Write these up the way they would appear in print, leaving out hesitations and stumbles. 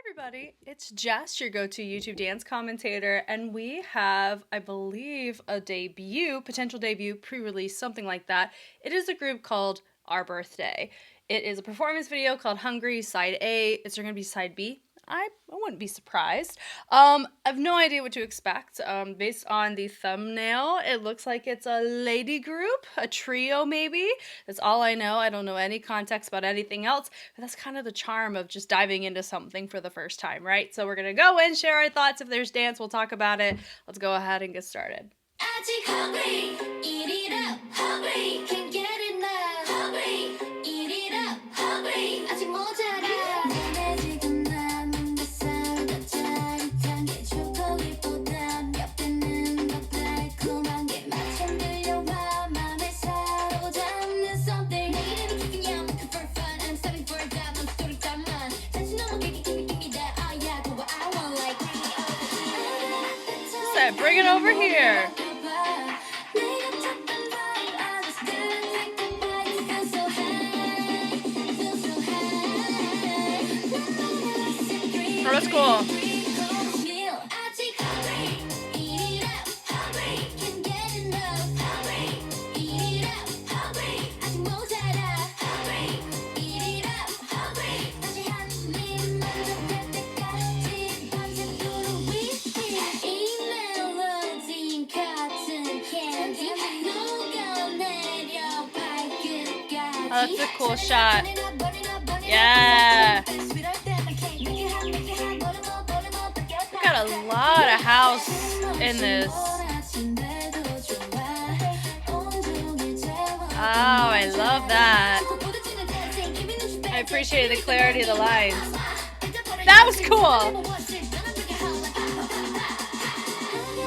Everybody, it's Jess, your go-to YouTube dance commentator, and we have, I believe, a potential debut, pre-release, something like that. It is a group called Our Birthday. It is a performance video called Hungry, Side A. Is there going to be Side B? I wouldn't be surprised. I have no idea what to expect. Based on the thumbnail, it looks like it's a lady group, a trio maybe. That's all I know. I don't know any context about anything else, but that's kind of the charm of just diving into something for the first time, right? So we're gonna go in, share our thoughts. If there's dance, we'll talk about it. Let's go ahead and get started. 아직 hungry, eat it up, hungry, can't get enough, hungry, eat it up, hungry, 아직 모자라. Bring it over here. Oh, that's cool. Oh, that's a cool shot. Yeah. We got a lot of house in this. Oh, I love that. I appreciate the clarity of the lines. That was cool.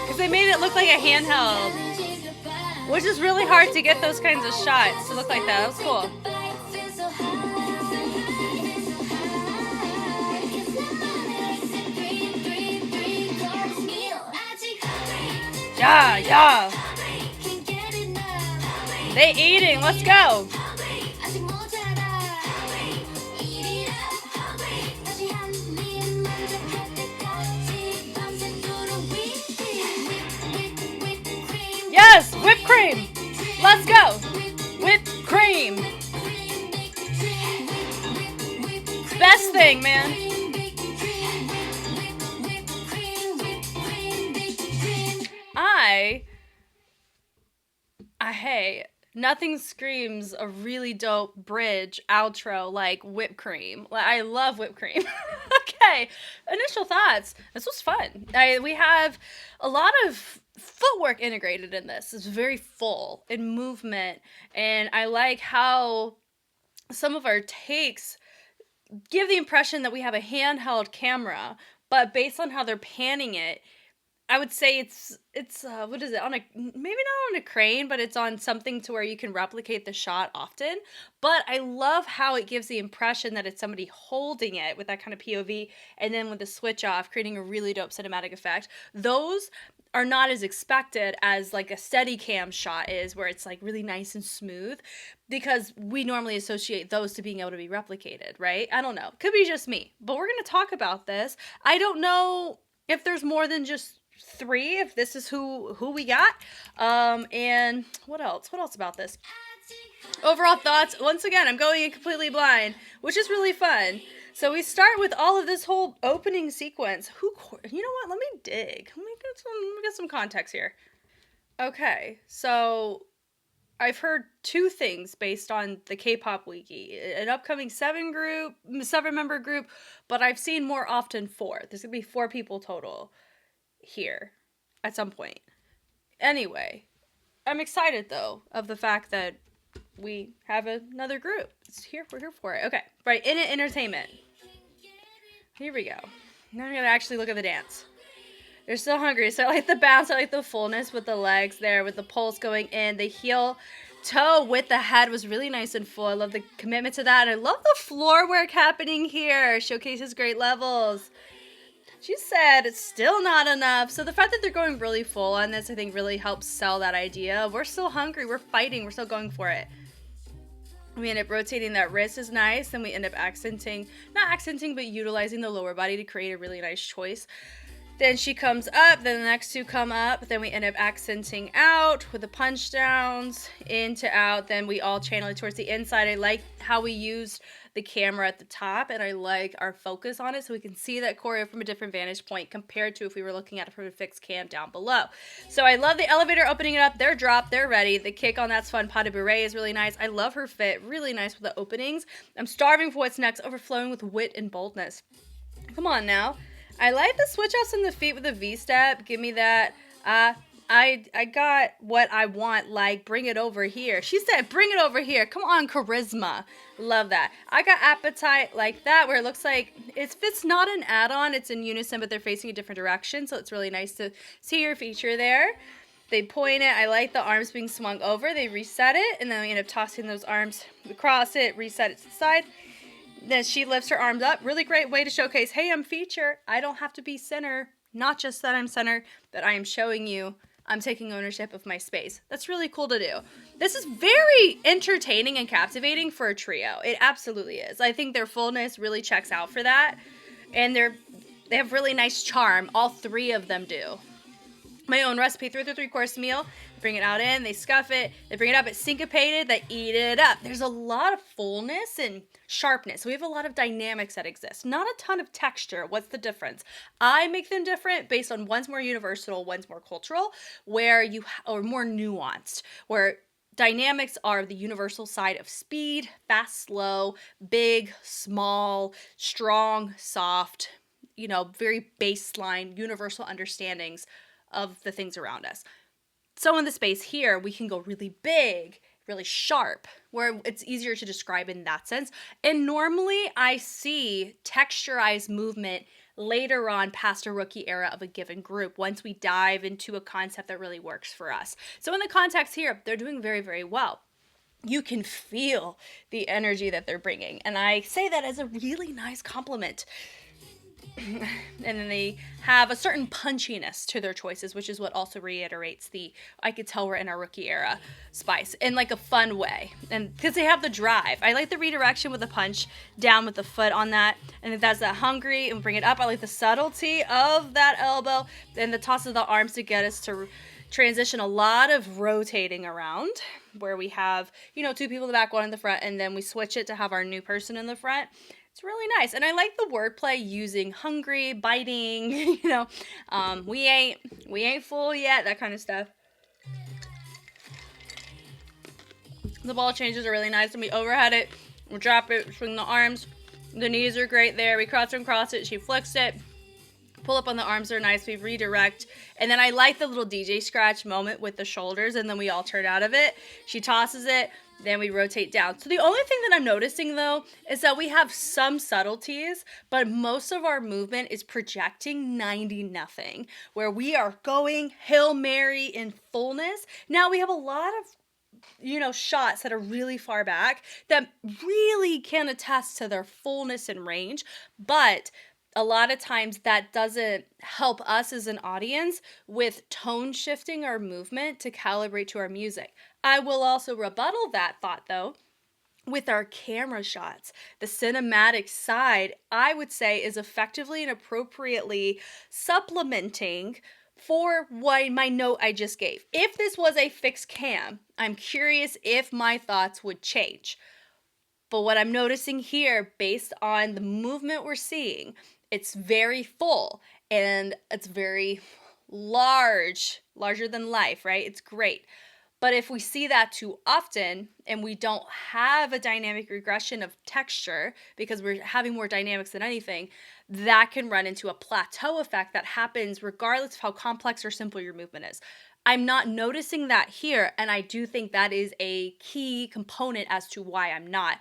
Because they made it look like a handheld. Which is really hard to get those kinds of shots to look like that. That was cool. Yeah, yeah. They eating. Let's go. Yes, whipped cream. Let's go. Whipped cream. Best thing, man. Hey, nothing screams a really dope bridge outro like whipped cream. I love whipped cream. Okay, initial thoughts. This was fun. We have a lot of footwork integrated in this. It's very full in movement, and I like how some of our takes give the impression that we have a handheld camera, but based on how they're panning it, I would say it's what is it, on a, maybe not on a crane, but it's on something to where you can replicate the shot often. But I love how it gives the impression that it's somebody holding it with that kind of POV, and then with the switch off, creating a really dope cinematic effect. Those are not as expected as like a steady cam shot is, where it's like really nice and smooth, because we normally associate those to being able to be replicated, right? I don't know. Could be just me, but we're going to talk about this. I don't know if there's more than just 3, if this is who we got. And what else about this? Overall thoughts. Once again, I'm going in completely blind, which is really fun. So we start with all of this whole opening sequence. You know what? Let me dig. Let me get some context here. Okay, so I've heard 2 things based on the K-pop wiki. An upcoming 7-member group, but I've seen more often 4. There's gonna be 4 people total here at some point. Anyway, I'm excited though of the fact that we have another group. We're here for it. Okay, right, in it entertainment. Here we go. Now I'm gonna actually look at the dance. They're still hungry, so I like the bounce, I like the fullness with the legs there, with the pulse going in. The heel toe with the head was really nice and full. I love the commitment to that. And I love the floor work happening here. Showcases great levels. She said it's still not enough. So the fact that they're going really full on this, I think, really helps sell that idea. We're still hungry. We're fighting. We're still going for it. We end up rotating that wrist is nice. Then we end up not accenting, but utilizing the lower body to create a really nice choice. Then she comes up, then the next two come up, then we end up accenting out with the punch downs, into out, then we all channel it towards the inside. I like how we used the camera at the top, and I like our focus on it so we can see that choreo from a different vantage point compared to if we were looking at it from a fixed cam down below. So I love the elevator opening it up. They're dropped, they're ready. The kick on that's fun. Pas de bourrée is really nice. I love her fit, really nice with the openings. I'm starving for what's next, overflowing with wit and boldness. Come on now. I like the switch outs in the feet with the V-step. Give me that. I got what I want, like, bring it over here. She said, bring it over here. Come on, charisma. Love that. I got appetite like that, where it looks like it's not an add-on. It's in unison, but they're facing a different direction, so it's really nice to see your feature there. They point it. I like the arms being swung over. They reset it, and then we end up tossing those arms across it, reset it to the side. Then she lifts her arms up. Really great way to showcase, hey, I'm feature. I don't have to be center. Not just that I'm center, but I am showing you I'm taking ownership of my space. That's really cool to do. This is very entertaining and captivating for a trio. It absolutely is. I think their fullness really checks out for that. And they have really nice charm. All three of them do. My own recipe, 3-3-course meal. Bring it out in, they scuff it, they bring it up, it's syncopated, they eat it up. There's a lot of fullness and sharpness. We have a lot of dynamics that exist. Not a ton of texture. What's the difference? I make them different based on one's more universal, one's more cultural, or more nuanced, where dynamics are the universal side of speed, fast, slow, big, small, strong, soft, very baseline, universal understandings of the things around us. So in the space here, we can go really big, really sharp, where it's easier to describe in that sense. And normally I see texturized movement later on past a rookie era of a given group, once we dive into a concept that really works for us. So in the context here, they're doing very, very well. You can feel the energy that they're bringing. And I say that as a really nice compliment. And then they have a certain punchiness to their choices, which is what also reiterates I could tell we're in our rookie era spice in like a fun way. And because they have the drive. I like the redirection with the punch down with the foot on that. And if that's that hungry and bring it up, I like the subtlety of that elbow and the toss of the arms to get us to transition a lot of rotating around, where we have, two people in the back, one in the front, and then we switch it to have our new person in the front. It's really nice. And I like the wordplay using hungry, biting, we ain't full yet, that kind of stuff. The ball changes are really nice. And we overhead it, we drop it, swing the arms. The knees are great there. We cross and cross it. She flicks it. Pull up on the arms are nice. We redirect. And then I like the little DJ scratch moment with the shoulders, and then we all turn out of it. She tosses it. Then we rotate down. So the only thing that I'm noticing, though, is that we have some subtleties, but most of our movement is projecting 90-0, where we are going Hail Mary in fullness. Now we have a lot of, shots that are really far back that really can attest to their fullness and range, but a lot of times that doesn't help us as an audience with tone shifting our movement to calibrate to our music. I will also rebuttal that thought, though, with our camera shots. The cinematic side, I would say, is effectively and appropriately supplementing for my note I just gave. If this was a fixed cam, I'm curious if my thoughts would change. But what I'm noticing here, based on the movement we're seeing, it's very full and it's very larger than life, right? It's great. But if we see that too often and we don't have a dynamic regression of texture because we're having more dynamics than anything, that can run into a plateau effect that happens regardless of how complex or simple your movement is. I'm not noticing that here, and I do think that is a key component as to why I'm not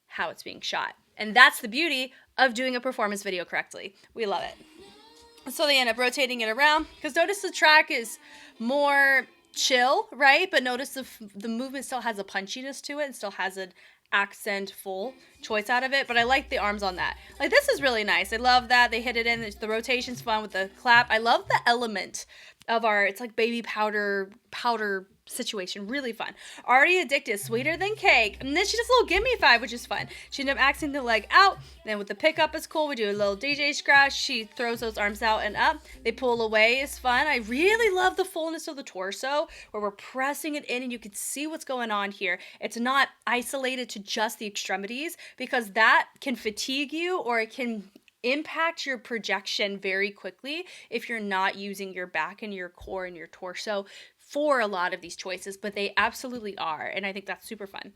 how it's being shot. And that's the beauty of doing a performance video correctly. We love it. So they end up rotating it around, because notice the track is more chill, right? But notice the movement still has a punchiness to it and still has an accent full choice out of it. But I like the arms on that. Like, this is really nice. I love that they hit it in. The rotation's fun with the clap. I love the element of our, it's like baby powder situation. Really fun. Already addicted, sweeter than cake. And then she does a little gimme five, which is fun. She ended up axing the leg out. Then with the pickup is cool. We do a little DJ scratch. She throws those arms out and up. They pull away is fun. I really love the fullness of the torso where we're pressing it in and you can see what's going on here. It's not isolated to just the extremities because that can fatigue you or it can impact your projection very quickly if you're not using your back and your core and your torso for a lot of these choices, but they absolutely are, and I think that's super fun.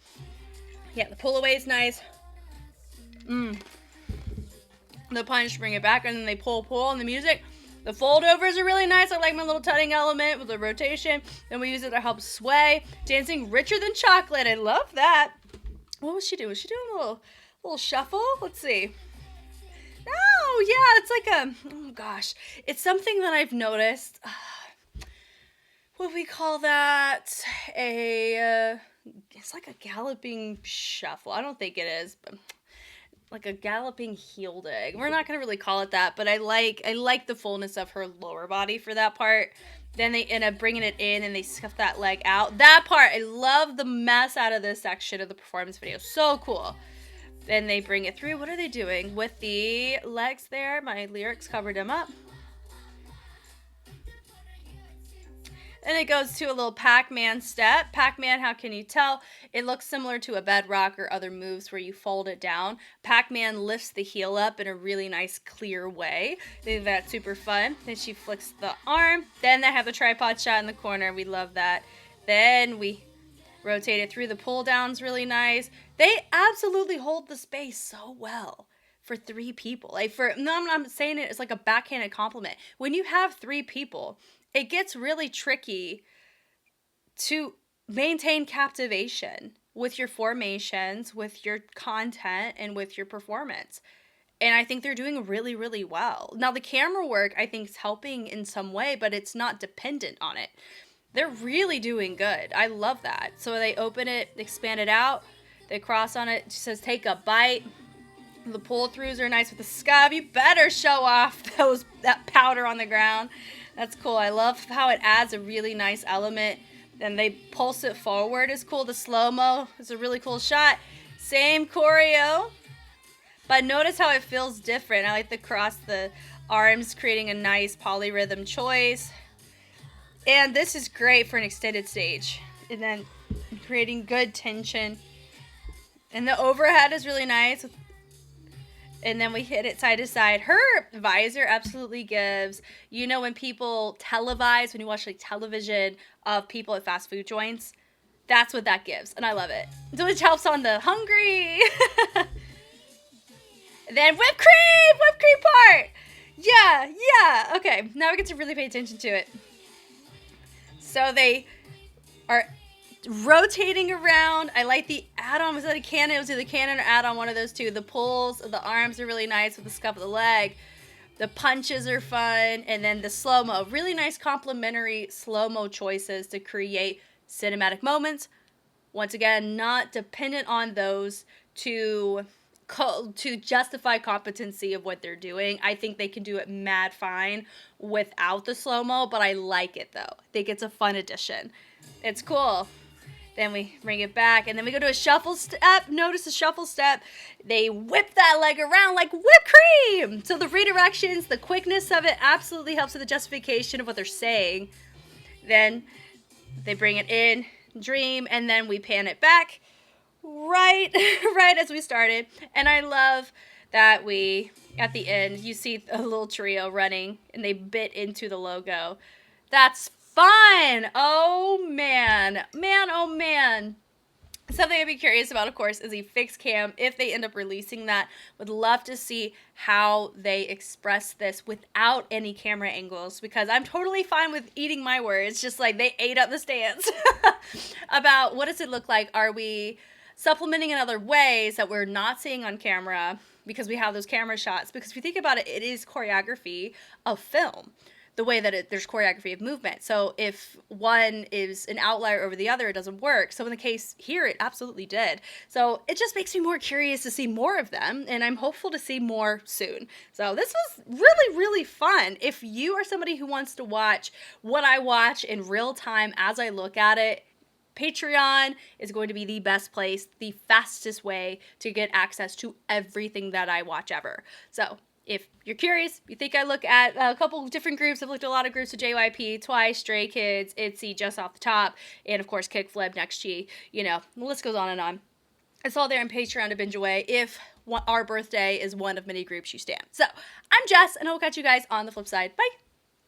Yeah, the pull away is nice. The punch, bring it back, and then they pull, and the music. The fold overs are really nice. I like my little tutting element with the rotation. Then we use it to help sway. Dancing richer than chocolate. I love that. What was she doing? Was she doing a little shuffle? Let's see. Oh, yeah, it's like oh gosh. It's something that I've noticed. What do we call that? It's like a galloping shuffle. I don't think it is, but like a galloping heel dig. We're not going to really call it that, but I like the fullness of her lower body for that part. Then they end up bringing it in and they scuff that leg out. That part, I love the mess out of this section of the performance video. So cool. Then they bring it through. What are they doing with the legs there? My lyrics covered them up. And it goes to a little Pac-Man step. Pac-Man, how can you tell? It looks similar to a bedrock or other moves where you fold it down. Pac-Man lifts the heel up in a really nice, clear way. I think that's super fun. Then she flicks the arm. Then they have the tripod shot in the corner. We love that. Then we rotate it through. The pull down's really nice. They absolutely hold the space so well for 3 people. Like I'm saying it as like a backhanded compliment. When you have 3 people, it gets really tricky to maintain captivation with your formations, with your content, and with your performance. And I think they're doing really, really well. Now, the camera work, I think, is helping in some way, but it's not dependent on it. They're really doing good. I love that. So they open it, expand it out. They cross on it. It says, take a bite. The pull-throughs are nice with the scuff. You better show off that powder on the ground. That's cool. I love how it adds a really nice element. Then they pulse it forward is cool. The slow-mo is a really cool shot. Same choreo, but notice how it feels different. I like the cross the arms, creating a nice polyrhythm choice. And this is great for an extended stage. And then creating good tension. And the overhead is really nice. And then we hit it side to side. Her visor absolutely gives, you know, when people televise, when you watch like television of people at fast food joints, that's what that gives. And I love it. So it helps on the hungry. Then whipped cream part. Yeah. Okay, now we get to really pay attention to it. So they are rotating around. I like the add-on. Was that a cannon? It was either cannon or add-on, one of those two. The pulls of the arms are really nice with the scuff of the leg. The punches are fun. And then the slow-mo. Really nice complementary slow-mo choices to create cinematic moments. Once again, not dependent on those to justify competency of what they're doing. I think they can do it mad fine without the slow-mo, but I like it though. I think it's a fun addition. It's cool. Then we bring it back, and then we go to a shuffle step. Notice the shuffle step. They whip that leg around like whipped cream. So the redirections, the quickness of it absolutely helps with the justification of what they're saying. Then they bring it in, dream, and then we pan it back right as we started. And I love that we, at the end, you see a little trio running, and they bit into the logo. That's fun. Oh man. Something I'd be curious about, of course, is a fixed cam. If they end up releasing that, would love to see how they express this without any camera angles, because I'm totally fine with eating my words, just like they ate up the stance. About what does it look like? Are we supplementing in other ways that we're not seeing on camera because we have those camera shots? Because if you think about it, it is choreography of film. the way that there's choreography of movement. So if one is an outlier over the other, it doesn't work. So in the case here, it absolutely did. So it just makes me more curious to see more of them, and I'm hopeful to see more soon. So this was really, really fun. If you are somebody who wants to watch what I watch in real time as I look at it, Patreon is going to be the best place, the fastest way to get access to everything that I watch ever. So if you're curious, you think I look at a couple of different groups. I've looked at a lot of groups with JYP, Twice, Stray Kids, ITZY, just off the top, and of course Kickflip, Next G. You know, the list goes on and on. It's all there on Patreon to binge away if Our Birthday is one of many groups you stand. So I'm Jess, and I will catch you guys on the flip side. Bye!